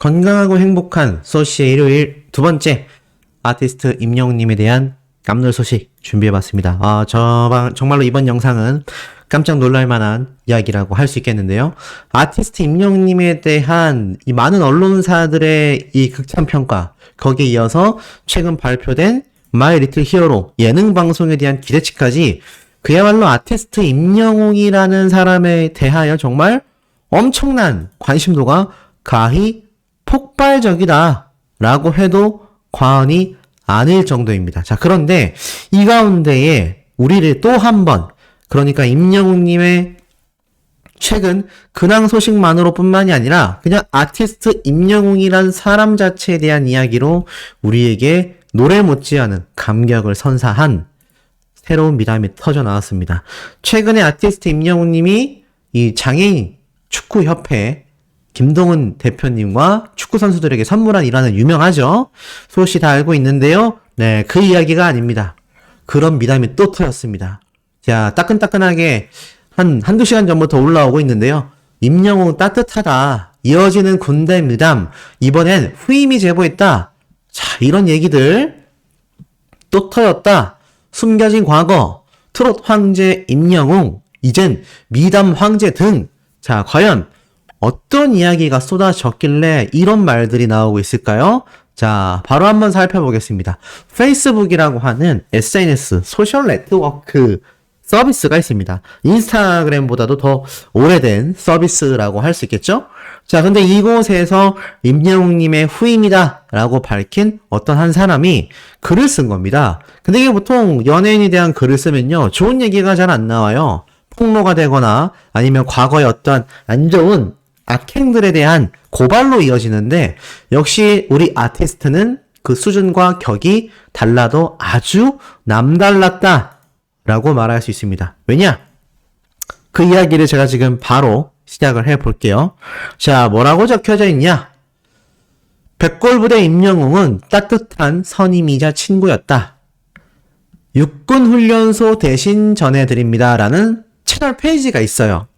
건강하고 행복한 소시의 일요일 두 번째 아티스트 임영웅님에 대한 깜놀 소식 준비해봤습니다. 정말로 이번 영상은 깜짝 놀랄 만한 이야기라고 할 수 있겠는데요. 아티스트 임영웅님에 대한 이 많은 언론사들의 이 극찬 평가, 거기에 이어서 최근 발표된 마이 리틀 히어로 예능 방송에 대한 기대치까지 그야말로 아티스트 임영웅이라는 사람에 대하여 정말 엄청난 관심도가 가히 폭발적이다 라고 해도 과언이 아닐 정도입니다. 자, 그런데 이 가운데에 우리를 또 한 번, 그러니까 임영웅님의 최근 근황 소식만으로 뿐만이 아니라 그냥 아티스트 임영웅이란 사람 자체에 대한 이야기로 우리에게 노래 못지않은 감격을 선사한 새로운 미담이 터져 나왔습니다. 최근에 아티스트 임영웅님이 이 장애인 축구협회 김동은 대표님과 축구 선수들에게 선물한 일화는 유명하죠. 소시 다 알고 있는데요. 네, 그 이야기가 아닙니다. 그런 미담이 또 터졌습니다. 자, 따끈따끈하게 한두 시간 전부터 올라오고 있는데요. 임영웅 따뜻하다. 이어지는 군대 미담. 이번엔 후임이 제보했다. 자, 이런 얘기들 또 터졌다. 숨겨진 과거. 트롯 황제 임영웅. 이젠 미담 황제 등. 자, 과연 어떤 이야기가 쏟아졌길래 이런 말들이 나오고 있을까요? 자, 바로 한번 살펴보겠습니다. 페이스북이라고 하는 SNS, 소셜 네트워크 서비스가 있습니다. 인스타그램보다도 더 오래된 서비스라고 할 수 있겠죠? 자, 근데 이곳에서 임영웅님의 후임이다 라고 밝힌 어떤 한 사람이 글을 쓴 겁니다. 근데 이게 보통 연예인에 대한 글을 쓰면요, 좋은 얘기가 잘 안 나와요. 폭로가 되거나 아니면 과거의 어떤 안 좋은 악행들에 대한 고발로 이어지는데, 역시 우리 아티스트는 그 수준과 격이 달라도 아주 남달랐다 라고 말할 수 있습니다. 왜냐? 그 이야기를 제가 지금 바로 시작을 해볼게요. 자, 뭐라고 적혀져 있냐? 백골부대 임영웅은 따뜻한 선임이자 친구였다. 육군훈련소 대신 전해드립니다 라는 채널 페이지가 있어요.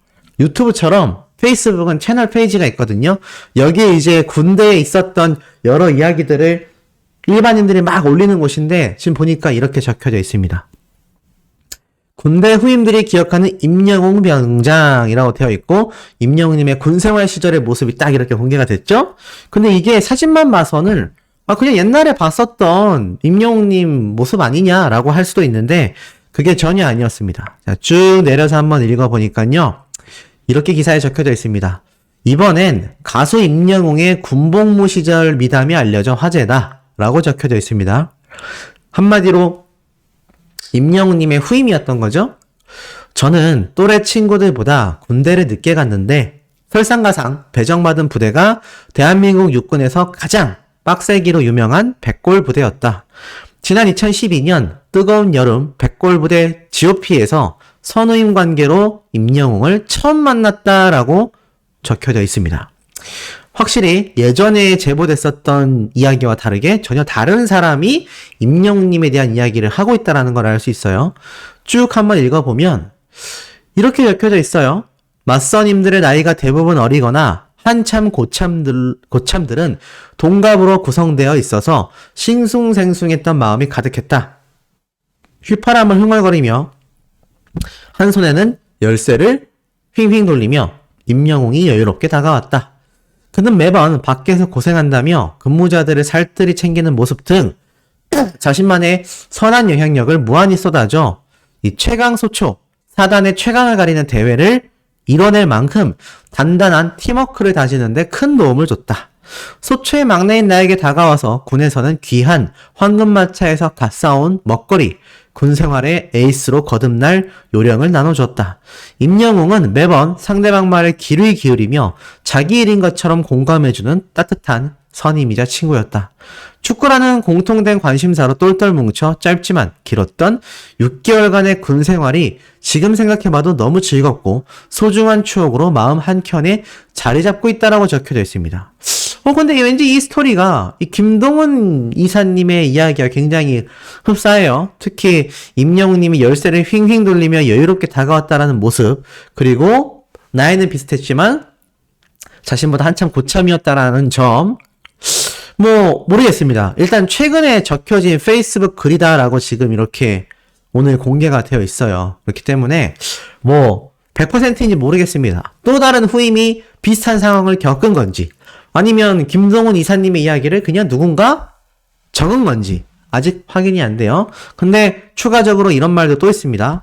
유튜브처럼 페이스북은 채널 페이지가 있거든요. 여기에 이제 군대에 있었던 여러 이야기들을 일반인들이 막 올리는 곳인데, 지금 보니까 이렇게 적혀져 있습니다. 군대 후임들이 기억하는 임영웅 병장이라고 되어 있고, 임영웅님의 군생활 시절의 모습이 딱 이렇게 공개가 됐죠? 근데 이게 사진만 봐서는 그냥 옛날에 봤었던 임영웅님 모습 아니냐라고 할 수도 있는데, 그게 전혀 아니었습니다. 자, 쭉 내려서 한번 읽어보니까요, 이렇게 기사에 적혀져 있습니다. 이번엔 가수 임영웅의 군복무 시절 미담이 알려져 화제다 라고 적혀져 있습니다. 한마디로 임영웅님의 후임이었던 거죠. 저는 또래 친구들보다 군대를 늦게 갔는데 설상가상 배정받은 부대가 대한민국 육군에서 가장 빡세기로 유명한 백골부대였다. 지난 2012년 뜨거운 여름 백골부대 GOP에서 선후임 관계로 임영웅을 처음 만났다라고 적혀져 있습니다. 확실히 예전에 제보됐었던 이야기와 다르게 전혀 다른 사람이 임영웅님에 대한 이야기를 하고 있다는 걸 알 수 있어요. 쭉 한번 읽어보면 이렇게 적혀져 있어요. 맞선임들의 나이가 대부분 어리거나 한참 고참들은 동갑으로 구성되어 있어서 싱숭생숭했던 마음이 가득했다. 휘파람을 흥얼거리며 한 손에는 열쇠를 휘휘 돌리며 임영웅이 여유롭게 다가왔다. 그는 매번 밖에서 고생한다며 근무자들을 살뜰히 챙기는 모습 등 자신만의 선한 영향력을 무한히 쏟아져 이 최강소초, 사단의 최강을 가리는 대회를 이뤄낼 만큼 단단한 팀워크를 다지는데 큰 도움을 줬다. 소초의 막내인 나에게 다가와서 군에서는 귀한 황금마차에서 갓 싸온 먹거리, 군생활의 에이스로 거듭날 요령을 나눠줬다. 임영웅은 매번 상대방 말에 귀를 기울이며 자기 일인 것처럼 공감해주는 따뜻한 선임이자 친구였다. 축구라는 공통된 관심사로 똘똘 뭉쳐 짧지만 길었던 6개월간의 군 생활이 지금 생각해봐도 너무 즐겁고 소중한 추억으로 마음 한켠에 자리 잡고 있다라고 적혀져 있습니다. 근데 왠지 이 스토리가 이 김동은 이사님의 이야기가 굉장히 흡사해요. 특히 임영웅님이 열쇠를 휘휘 돌리며 여유롭게 다가왔다라는 모습, 그리고 나이는 비슷했지만 자신보다 한참 고참이었다라는 점, 뭐 모르겠습니다. 일단 최근에 적혀진 페이스북 글이다라고 지금 이렇게 오늘 공개가 되어 있어요. 그렇기 때문에 뭐 100%인지 모르겠습니다. 또 다른 후임이 비슷한 상황을 겪은 건지 아니면 김동훈 이사님의 이야기를 그냥 누군가 적은 건지 아직 확인이 안 돼요. 근데 추가적으로 이런 말도 또 있습니다.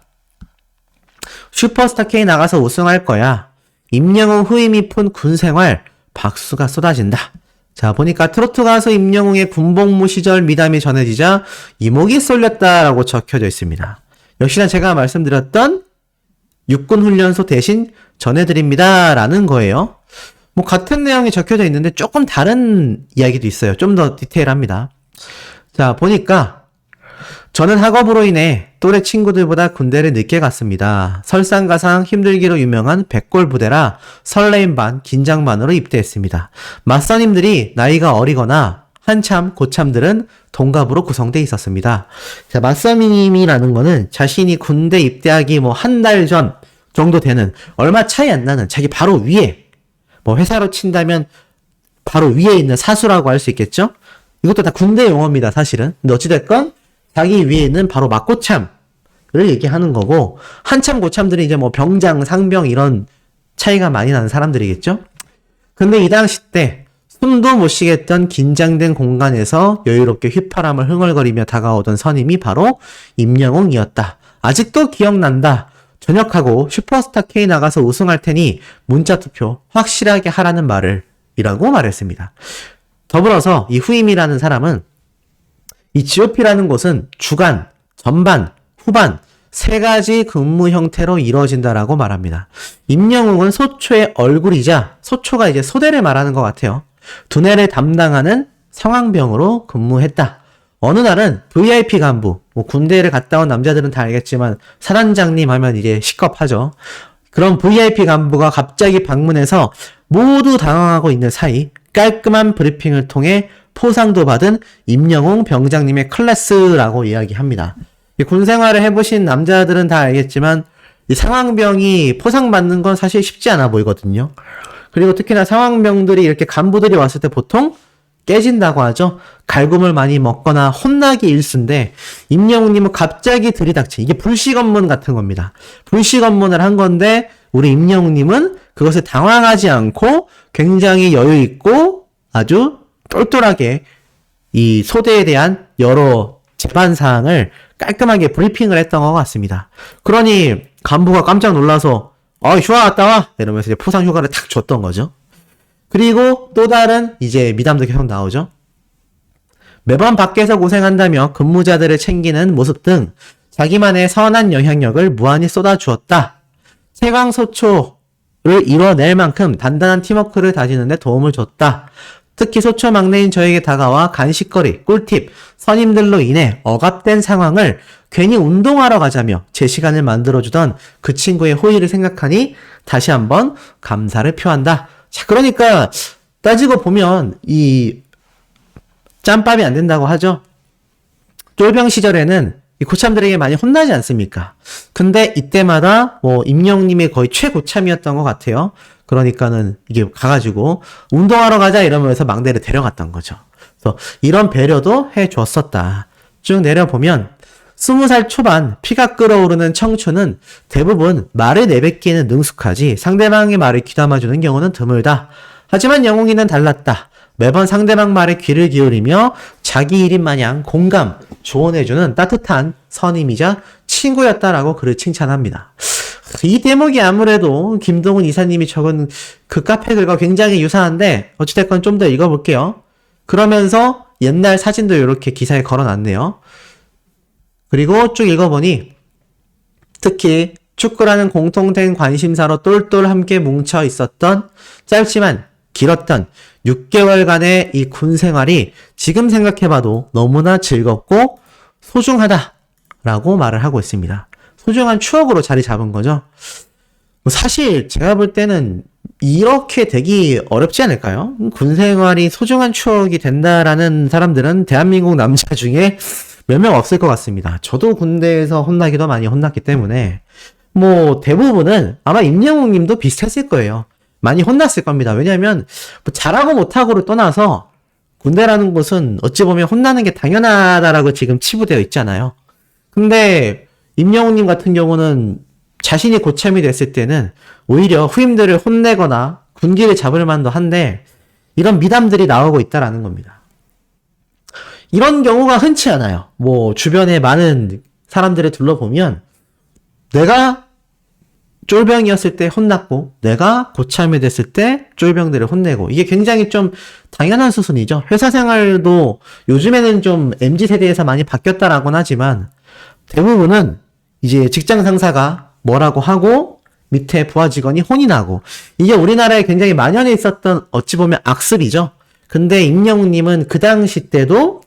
슈퍼스타 K 나가서 우승할 거야. 임영웅 후임이 푼 군생활 박수가 쏟아진다. 자, 보니까 트로트 가수 임영웅의 군복무 시절 미담이 전해지자 이목이 쏠렸다라고 적혀져 있습니다. 역시나 제가 말씀드렸던 육군훈련소 대신 전해드립니다라는 거예요. 뭐 같은 내용이 적혀져 있는데 조금 다른 이야기도 있어요. 좀 더 디테일합니다. 자, 보니까 저는 학업으로 인해 또래 친구들보다 군대를 늦게 갔습니다. 설상가상 힘들기로 유명한 백골 부대라 설레임 반 긴장 반으로 입대했습니다. 맞선임들이 나이가 어리거나 한참 고참들은 동갑으로 구성되어 있었습니다. 자, 맞선임이라는 거는 자신이 군대 입대하기 뭐 한 달 전 정도 되는 얼마 차이 안 나는 자기 바로 위에 뭐 회사로 친다면 바로 위에 있는 사수라고 할 수 있겠죠? 이것도 다 군대 용어입니다, 사실은. 근데 어찌됐건 자기 위에 있는 바로 맞고참을 얘기하는 거고, 한참 고참들이 이제 뭐 병장, 상병 이런 차이가 많이 나는 사람들이겠죠? 근데 이 당시 때 숨도 못 쉬겠던 긴장된 공간에서 여유롭게 휘파람을 흥얼거리며 다가오던 선임이 바로 임영웅이었다. 아직도 기억난다. 전역하고 슈퍼스타 K 나가서 우승할 테니 문자 투표 확실하게 하라는 말을 이라고 말했습니다. 더불어서 이 후임이라는 사람은 이 GOP라는 곳은 주간, 전반, 후반 세 가지 근무 형태로 이루어진다라고 말합니다. 임영웅은 소초의 얼굴이자 소초가 이제 소대를 말하는 것 같아요. 두뇌를 담당하는 상황병으로 근무했다. 어느 날은 VIP 간부, 뭐 군대를 갔다 온 남자들은 다 알겠지만 사단장님 하면 이제 시겁하죠. 그런 VIP 간부가 갑자기 방문해서 모두 당황하고 있는 사이 깔끔한 브리핑을 통해 포상도 받은 임영웅 병장님의 클래스라고 이야기합니다. 이 군 생활을 해보신 남자들은 다 알겠지만 이 상황병이 포상받는 건 사실 쉽지 않아 보이거든요. 그리고 특히나 상황병들이 이렇게 간부들이 왔을 때 보통 깨진다고 하죠. 갈굼을 많이 먹거나 혼나기 일쑤인데 임영웅님은 갑자기 들이닥친 이게 불식 업무 같은 겁니다. 불식 업무를 한 건데 우리 임영웅님은 그것을 당황하지 않고 굉장히 여유 있고 아주 똘똘하게 이 소대에 대한 여러 제반 사항을 깔끔하게 브리핑을 했던 것 같습니다. 그러니 간부가 깜짝 놀라서 휴가 갔다 와 이러면서 이제 포상 휴가를 탁 줬던 거죠. 그리고 또 다른 이제 미담도 계속 나오죠. 매번 밖에서 고생한다며 근무자들을 챙기는 모습 등 자기만의 선한 영향력을 무한히 쏟아주었다. 최강소초를 이뤄낼 만큼 단단한 팀워크를 다지는 데 도움을 줬다. 특히 소초 막내인 저에게 다가와 간식거리, 꿀팁, 선임들로 인해 억압된 상황을 괜히 운동하러 가자며 제 시간을 만들어주던 그 친구의 호의를 생각하니 다시 한번 감사를 표한다. 자, 그러니까 따지고 보면 이 짬밥이 안 된다고 하죠. 쫄병 시절에는 이 고참들에게 많이 혼나지 않습니까? 근데 이때마다 뭐 임영웅님이 거의 최고참이었던 것 같아요. 그러니까는 이게 가가지고 운동하러 가자 이러면서 막내를 데려갔던 거죠. 그래서 이런 배려도 해줬었다. 쭉 내려보면 20살 초반 피가 끓어오르는 청춘은 대부분 말을 내뱉기에는 능숙하지 상대방의 말을 귀담아주는 경우는 드물다. 하지만 영웅이는 달랐다. 매번 상대방 말에 귀를 기울이며 자기 일인 마냥 공감, 조언해주는 따뜻한 선임이자 친구였다라고 그를 칭찬합니다. 이 대목이 아무래도 김동훈 이사님이 적은 그 카페 글과 굉장히 유사한데 어찌됐건 좀 더 읽어볼게요. 그러면서 옛날 사진도 이렇게 기사에 걸어놨네요. 그리고 쭉 읽어보니 특히 축구라는 공통된 관심사로 똘똘 함께 뭉쳐 있었던 짧지만 길었던 6개월간의 이 군 생활이 지금 생각해봐도 너무나 즐겁고 소중하다라고 말을 하고 있습니다. 소중한 추억으로 자리 잡은 거죠. 사실 제가 볼 때는 이렇게 되기 어렵지 않을까요? 군 생활이 소중한 추억이 된다라는 사람들은 대한민국 남자 중에 몇 명 없을 것 같습니다. 저도 군대에서 혼나기도 많이 혼났기 때문에 뭐 대부분은 아마 임영웅 님도 비슷했을 거예요. 많이 혼났을 겁니다. 왜냐하면 뭐 잘하고 못하고를 떠나서 군대라는 곳은 어찌 보면 혼나는 게 당연하다라고 지금 치부되어 있잖아요. 근데 임영웅님 같은 경우는 자신이 고참이 됐을 때는 오히려 후임들을 혼내거나 군기를 잡을 만도 한데 이런 미담들이 나오고 있다라는 겁니다. 이런 경우가 흔치 않아요. 뭐 주변에 많은 사람들을 둘러보면 내가 쫄병이었을 때 혼났고 내가 고참이 됐을 때 쫄병들을 혼내고 이게 굉장히 좀 당연한 수순이죠. 회사 생활도 요즘에는 좀 MZ세대에서 많이 바뀌었다라고는 하지만 대부분은 이제 직장 상사가 뭐라고 하고 밑에 부하 직원이 혼이 나고 이게 우리나라에 굉장히 만연해 있었던 어찌 보면 악습이죠. 근데 임영웅님은 그 당시 때도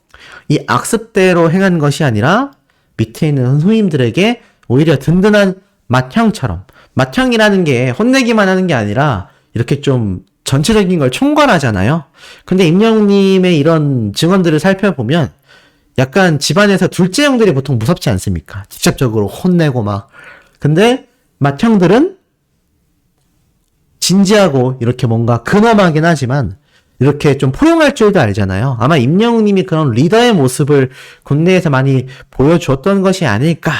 이 악습대로 행한 것이 아니라 밑에 있는 후임들에게 오히려 든든한 맏형처럼 맏형이라는 게 혼내기만 하는 게 아니라 이렇게 좀 전체적인 걸 총괄하잖아요. 근데 임영웅님의 이런 증언들을 살펴보면 약간 집안에서 둘째 형들이 보통 무섭지 않습니까? 직접적으로 혼내고 막. 근데 맏형들은 진지하고 이렇게 뭔가 근엄하긴 하지만 이렇게 좀 포용할 줄도 알잖아요. 아마 임영웅님이 그런 리더의 모습을 군대에서 많이 보여줬던 것이 아닐까.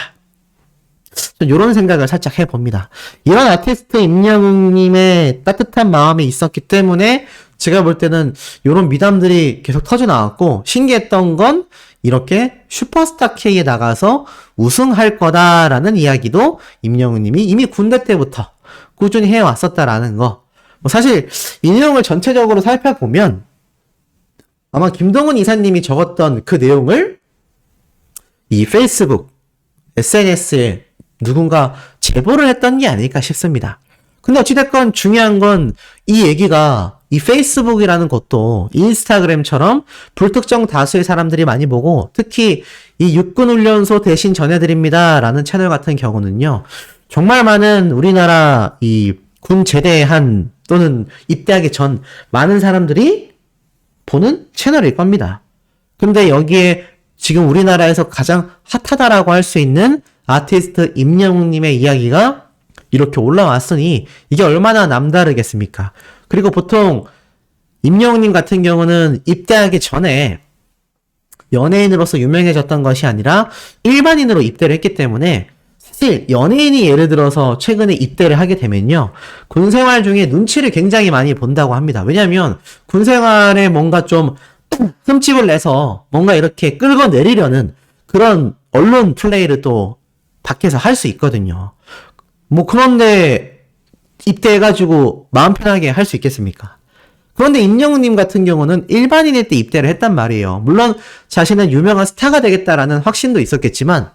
이런 생각을 살짝 해봅니다. 이런 아티스트 임영웅님의 따뜻한 마음이 있었기 때문에 제가 볼 때는 이런 미담들이 계속 터져나왔고 신기했던 건 이렇게 슈퍼스타 K에 나가서 우승할 거다라는 이야기도 임영웅님이 이미 군대 때부터 꾸준히 해왔었다라는 거. 뭐 사실 이 내용을 전체적으로 살펴보면 아마 김동훈 이사님이 적었던 그 내용을 이 페이스북, SNS에 누군가 제보를 했던 게 아닐까 싶습니다. 근데 어찌됐건 중요한 건 이 얘기가 이 페이스북이라는 것도 인스타그램처럼 불특정 다수의 사람들이 많이 보고 특히 이 육군훈련소 대신 전해드립니다 라는 채널 같은 경우는요. 정말 많은 우리나라 이 군 제대한 또는 입대하기 전 많은 사람들이 보는 채널일 겁니다. 근데 여기에 지금 우리나라에서 가장 핫하다라고 할 수 있는 아티스트 임영웅님의 이야기가 이렇게 올라왔으니 이게 얼마나 남다르겠습니까? 그리고 보통 임영웅님 같은 경우는 입대하기 전에 연예인으로서 유명해졌던 것이 아니라 일반인으로 입대를 했기 때문에 사실 연예인이 예를 들어서 최근에 입대를 하게 되면요. 군생활 중에 눈치를 굉장히 많이 본다고 합니다. 왜냐하면 군생활에 뭔가 좀 흠집을 내서 뭔가 이렇게 끌고 내리려는 그런 언론 플레이를 또 밖에서 할 수 있거든요. 뭐 그런데 입대해가지고 마음 편하게 할 수 있겠습니까? 그런데 임영웅님 같은 경우는 일반인일 때 입대를 했단 말이에요. 물론 자신은 유명한 스타가 되겠다라는 확신도 있었겠지만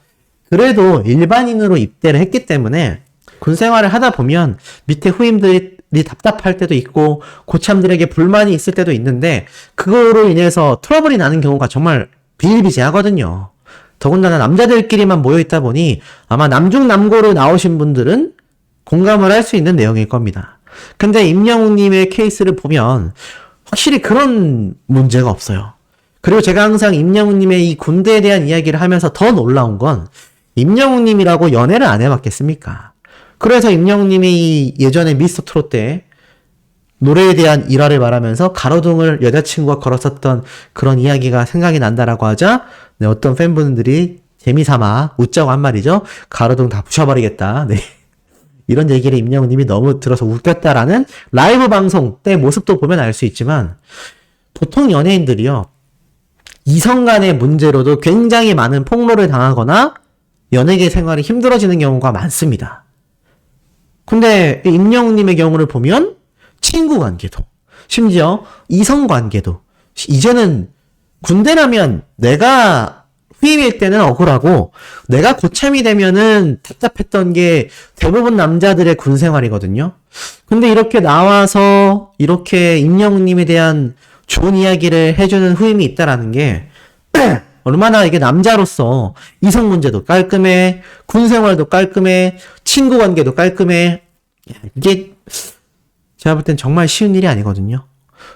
그래도 일반인으로 입대를 했기 때문에 군 생활을 하다 보면 밑에 후임들이 답답할 때도 있고 고참들에게 불만이 있을 때도 있는데 그거로 인해서 트러블이 나는 경우가 정말 비일비재하거든요. 더군다나 남자들끼리만 모여있다 보니 아마 남중남고로 나오신 분들은 공감을 할 수 있는 내용일 겁니다. 근데 임영웅님의 케이스를 보면 확실히 그런 문제가 없어요. 그리고 제가 항상 임영웅님의 이 군대에 대한 이야기를 하면서 더 놀라운 건 임영웅님이라고 연애를 안 해봤겠습니까? 그래서 임영웅님이 예전에 미스터 트롯 때 노래에 대한 일화를 말하면서 가로등을 여자친구가 걸었었던 그런 이야기가 생각이 난다라고 하자 네, 어떤 팬분들이 재미삼아 웃자고 한 말이죠. 가로등 다 부셔버리겠다. 네. 이런 얘기를 임영웅님이 너무 들어서 웃겼다라는 라이브 방송 때 모습도 보면 알 수 있지만 보통 연예인들이요. 이성 간의 문제로도 굉장히 많은 폭로를 당하거나 연예계 생활이 힘들어지는 경우가 많습니다. 근데 임영웅님의 경우를 보면 친구 관계도 심지어 이성 관계도 이제는 군대라면 내가 후임일 때는 억울하고 내가 고참이 되면은 답답했던 게 대부분 남자들의 군 생활이거든요. 근데 이렇게 나와서 이렇게 임영웅님에 대한 좋은 이야기를 해주는 후임이 있다라는 게 얼마나 이게 남자로서 이성 문제도 깔끔해, 군 생활도 깔끔해, 친구 관계도 깔끔해. 이게 제가 볼 땐 정말 쉬운 일이 아니거든요.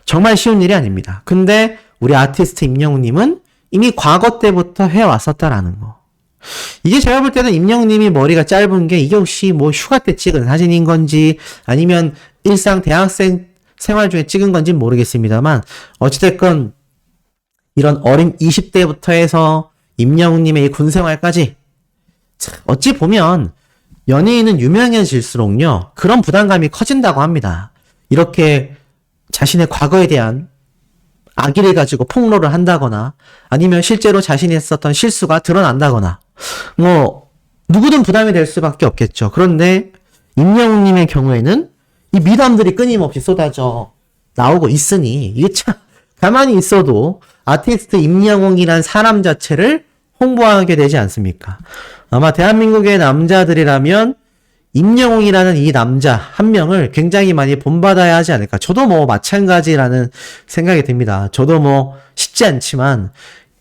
정말 쉬운 일이 아닙니다. 근데 우리 아티스트 임영웅님은 이미 과거 때부터 해왔었다라는 거. 이게 제가 볼 때는 임영웅님이 머리가 짧은 게 이게 혹시 뭐 휴가 때 찍은 사진인 건지 아니면 일상 대학생 생활 중에 찍은 건진 모르겠습니다만 어찌됐건 이런 어린 20대부터 해서 임영웅님의 이 군생활까지 어찌 보면 연예인은 유명해질수록요 그런 부담감이 커진다고 합니다. 이렇게 자신의 과거에 대한 악의를 가지고 폭로를 한다거나 아니면 실제로 자신이 했었던 실수가 드러난다거나 뭐 누구든 부담이 될 수밖에 없겠죠. 그런데 임영웅님의 경우에는 이 미담들이 끊임없이 쏟아져 나오고 있으니 이게 참 가만히 있어도 아티스트 임영웅이란 사람 자체를 홍보하게 되지 않습니까? 아마 대한민국의 남자들이라면 임영웅이라는 이 남자 한 명을 굉장히 많이 본받아야 하지 않을까. 저도 뭐 마찬가지라는 생각이 듭니다. 저도 뭐 쉽지 않지만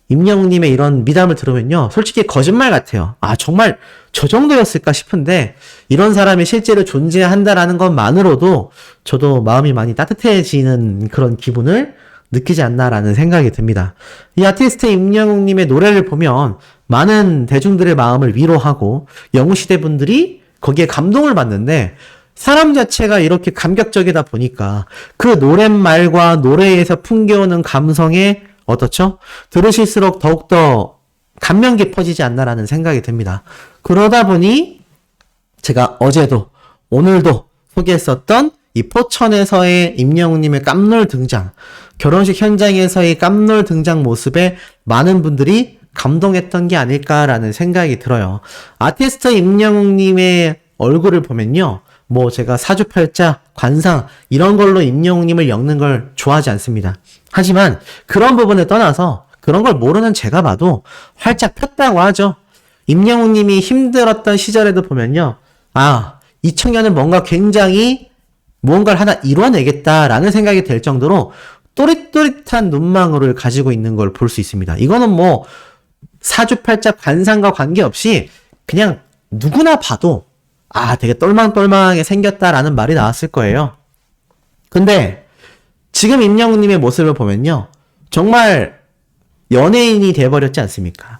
임영웅님의 이런 미담을 들으면요 솔직히 거짓말 같아요. 아 정말 저 정도였을까 싶은데 이런 사람이 실제로 존재한다라는 것만으로도 저도 마음이 많이 따뜻해지는 그런 기분을 느끼지 않나라는 생각이 듭니다. 이 아티스트 임영웅님의 노래를 보면 많은 대중들의 마음을 위로하고 영웅시대 분들이 거기에 감동을 받는데 사람 자체가 이렇게 감격적이다 보니까 그 노랫말과 노래에서 풍겨오는 감성에 어떻죠? 들으실수록 더욱더 감명 깊어지지 않나라는 생각이 듭니다. 그러다 보니 제가 어제도 오늘도 소개했었던 이 포천에서의 임영웅님의 깜놀 등장, 결혼식 현장에서의 깜놀 등장 모습에 많은 분들이 감동했던 게 아닐까라는 생각이 들어요. 아티스트 임영웅님의 얼굴을 보면요. 뭐 제가 사주팔자, 관상 이런 걸로 임영웅님을 엮는 걸 좋아하지 않습니다. 하지만 그런 부분을 떠나서 그런 걸 모르는 제가 봐도 활짝 폈다고 하죠. 임영웅님이 힘들었던 시절에도 보면요. 아, 이 청년은 뭔가 굉장히 무언가를 하나 이뤄내겠다라는 생각이 들 정도로 또릿또릿한 눈망울을 가지고 있는 걸 볼 수 있습니다. 이거는 뭐 사주팔자 관상과 관계없이 그냥 누구나 봐도 아 되게 똘망똘망하게 생겼다라는 말이 나왔을 거예요. 근데 지금 임영웅님의 모습을 보면요. 정말 연예인이 돼버렸지 않습니까?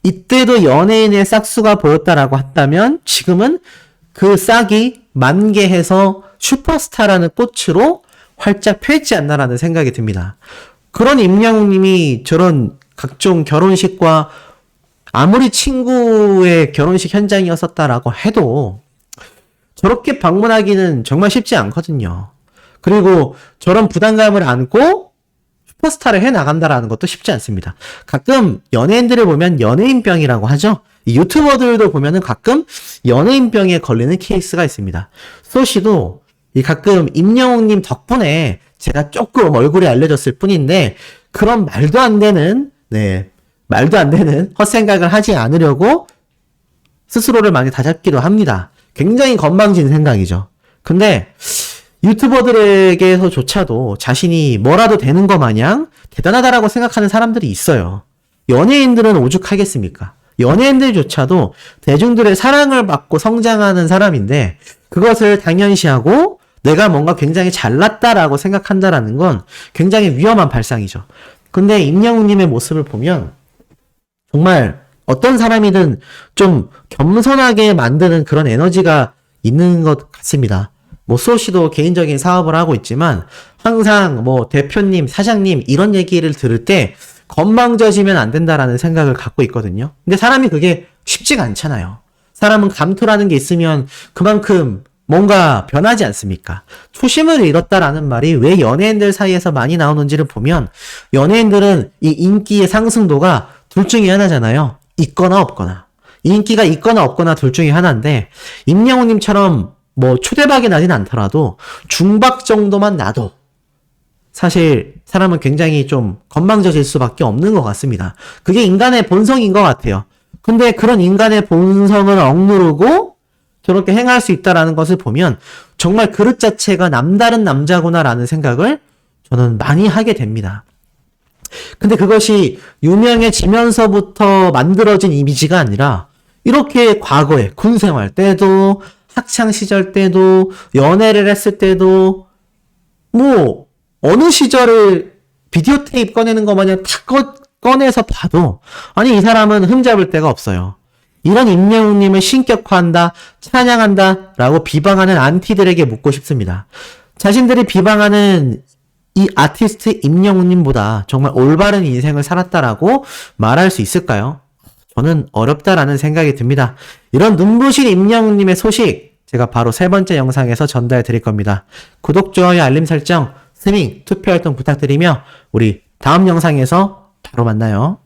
이때도 연예인의 싹수가 보였다라고 했다면 지금은 그 싹이 만개해서 슈퍼스타라는 꽃으로 활짝 펼지 않나라는 생각이 듭니다. 그런 임영웅님이 저런 각종 결혼식과 아무리 친구의 결혼식 현장이었었다라고 해도 저렇게 방문하기는 정말 쉽지 않거든요. 그리고 저런 부담감을 안고 슈퍼스타를 해나간다라는 것도 쉽지 않습니다. 가끔 연예인들을 보면 연예인병이라고 하죠. 이 유튜버들도 보면은 가끔 연예인병에 걸리는 케이스가 있습니다. 소씨도 이 가끔 임영웅님 덕분에 제가 조금 얼굴이 알려졌을 뿐인데 그런 말도 안 되는 헛생각을 하지 않으려고 스스로를 많이 다잡기도 합니다. 굉장히 건방진 생각이죠. 근데 유튜버들에게서조차도 자신이 뭐라도 되는 것 마냥 대단하다라고 생각하는 사람들이 있어요. 연예인들은 오죽하겠습니까? 연예인들조차도 대중들의 사랑을 받고 성장하는 사람인데 그것을 당연시하고 내가 뭔가 굉장히 잘났다라고 생각한다라는 건 굉장히 위험한 발상이죠. 근데 임영웅님의 모습을 보면 정말 어떤 사람이든 좀 겸손하게 만드는 그런 에너지가 있는 것 같습니다. 뭐 수호씨도 개인적인 사업을 하고 있지만 항상 뭐 대표님, 사장님 이런 얘기를 들을 때 건방져지면 안 된다라는 생각을 갖고 있거든요. 근데 사람이 그게 쉽지가 않잖아요. 사람은 감투라는 게 있으면 그만큼 뭔가 변하지 않습니까? 초심을 잃었다라는 말이 왜 연예인들 사이에서 많이 나오는지를 보면 연예인들은 이 인기의 상승도가 둘 중에 하나잖아요. 있거나 없거나. 이 인기가 있거나 없거나 둘 중에 하나인데 임영웅님처럼 뭐 초대박이 나진 않더라도 중박 정도만 나도 사실 사람은 굉장히 좀 건방져질 수밖에 없는 것 같습니다. 그게 인간의 본성인 것 같아요. 근데 그런 인간의 본성을 억누르고 저렇게 행할 수 있다라는 것을 보면 정말 그릇 자체가 남다른 남자구나라는 생각을 저는 많이 하게 됩니다. 근데 그것이 유명해지면서부터 만들어진 이미지가 아니라 이렇게 과거에 군생활 때도 학창시절 때도 연애를 했을 때도 뭐 어느 시절을 비디오 테이프 꺼내는 것 마냥 다 꺼내서 봐도 아니 이 사람은 흠잡을 데가 없어요. 이런 임영웅님을 신격화한다, 찬양한다 라고 비방하는 안티들에게 묻고 싶습니다. 자신들이 비방하는 이 아티스트 임영웅님보다 정말 올바른 인생을 살았다라고 말할 수 있을까요? 저는 어렵다라는 생각이 듭니다. 이런 눈부신 임영웅님의 소식 제가 바로 세 번째 영상에서 전달해 드릴 겁니다. 구독, 좋아요, 알림 설정, 스밍, 투표 활동 부탁드리며 우리 다음 영상에서 바로 만나요.